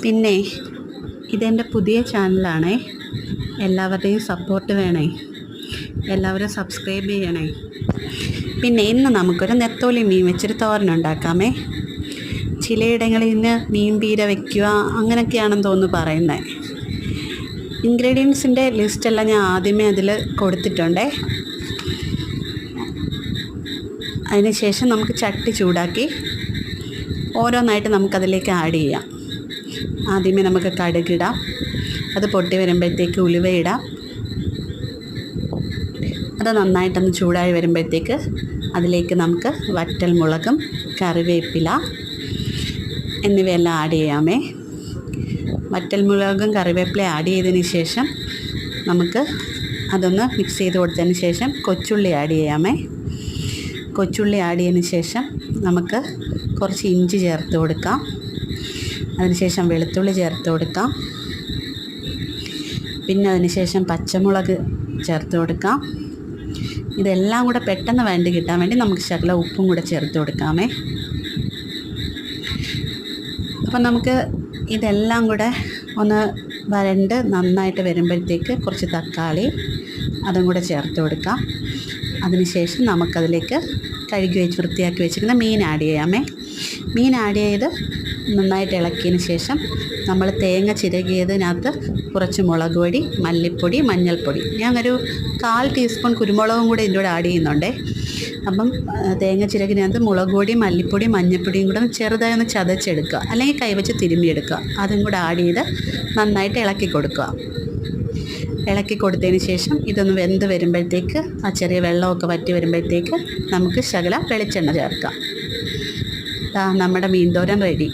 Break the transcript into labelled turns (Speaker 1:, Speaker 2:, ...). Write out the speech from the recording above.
Speaker 1: പിന്നെ ഇതെൻ്റെ പുതിയ ചാനലാണേ, എല്ലാവരുടെയും സപ്പോർട്ട് വേണേ, എല്ലാവരും സബ്സ്ക്രൈബ് ചെയ്യണേ. പിന്നെ ഇന്ന് നമുക്കൊരു നെത്തോലി മീൻ വെച്ചൊരു തോരനുണ്ടാക്കാമേ. ചിലയിടങ്ങളിൽ നിന്ന് മീൻ പീര വയ്ക്കുക അങ്ങനെയൊക്കെയാണെന്ന് തോന്നുന്നു പറയുന്നത്. ഇൻഗ്രീഡിയൻസിൻ്റെ ലിസ്റ്റെല്ലാം ഞാൻ ആദ്യമേ അതിൽ കൊടുത്തിട്ടുണ്ടേ. അതിനുശേഷം നമുക്ക് ചട്ടി ചൂടാക്കി ഓരോന്നായിട്ട് നമുക്കതിലേക്ക് ആഡ് ചെയ്യാം. ആദ്യമേ നമുക്ക് കടുകിടാം, അത് പൊട്ടി വരുമ്പോഴത്തേക്ക് ഉലുവയിടാം. അത് നന്നായിട്ടൊന്ന് ചൂടായി വരുമ്പോഴത്തേക്ക് അതിലേക്ക് നമുക്ക് വറ്റൽ മുളകും കറിവേപ്പില എന്നിവയെല്ലാം ആഡ് ചെയ്യാമേ. വറ്റൽ മുളകും കറിവേപ്പില ആഡ് ചെയ്തതിന് ശേഷം നമുക്ക് അതൊന്ന് മിക്സ് ചെയ്ത് കൊടുത്തതിന് ശേഷം കൊച്ചുള്ളി ആഡ് ചെയ്യാമേ. കൊച്ചുള്ളി ആഡ് ചെയ്തതിന് ശേഷം നമുക്ക് കുറച്ച് ഇഞ്ചി ചേർത്ത് കൊടുക്കാം. അതിനുശേഷം വെളുത്തുള്ളി ചേർത്ത് കൊടുക്കാം. പിന്നെ അതിനുശേഷം പച്ചമുളക് ചേർത്ത് കൊടുക്കാം. ഇതെല്ലാം കൂടെ പെട്ടെന്ന് വഴണ്ട് കിട്ടാൻ വേണ്ടി നമുക്ക് ശകലം ഉപ്പും കൂടെ ചേർത്ത് കൊടുക്കാമേ. അപ്പം നമുക്ക് ഇതെല്ലാം കൂടെ ഒന്ന് വരണ്ട് നന്നായിട്ട് വരുമ്പോഴത്തേക്ക് കുറച്ച് തക്കാളി അതും കൂടെ ചേർത്ത് കൊടുക്കാം. അതിനുശേഷം നമുക്കതിലേക്ക് കഴുകി വെച്ച് വൃത്തിയാക്കി വെച്ചിരുന്ന മീൻ ആഡ് ചെയ്യാമേ. മീൻ ആഡ് ചെയ്ത് നന്നായിട്ട് ഇളക്കിയതിന് ശേഷം നമ്മൾ തേങ്ങ ചിരകിയതിനകത്ത് കുറച്ച് മുളക് പൊടി, മല്ലിപ്പൊടി, മഞ്ഞൾപ്പൊടി, ഞാനൊരു 1/4 ടീസ്പൂൺ കുരുമുളകും കൂടെ ഇതിൻ്റെ കൂടെ ആഡ് ചെയ്യുന്നുണ്ട്. അപ്പം തേങ്ങ ചിരകിനകത്ത് മുളക് പൊടി, മല്ലിപ്പൊടി, മഞ്ഞൾപ്പൊടിയും കൂടെ ചെറുതായി ഒന്ന് ചതച്ചെടുക്കുക, അല്ലെങ്കിൽ കൈവച്ച് തിരുമ്മിയെടുക്കുക. അതും കൂടെ ആഡ് ചെയ്ത് നന്നായിട്ട് ഇളക്കി കൊടുക്കുക. ഇളക്കി കൊടുത്തതിന് ശേഷം ഇതൊന്ന് വെന്ത് വരുമ്പോഴത്തേക്ക് ആ ചെറിയ വെള്ളമൊക്കെ വറ്റി വരുമ്പോഴത്തേക്ക് നമുക്ക് ശകലം വെളിച്ചെണ്ണ ചേർക്കാം. നമ്മുടെ മീൻ തോരൻ റെഡി.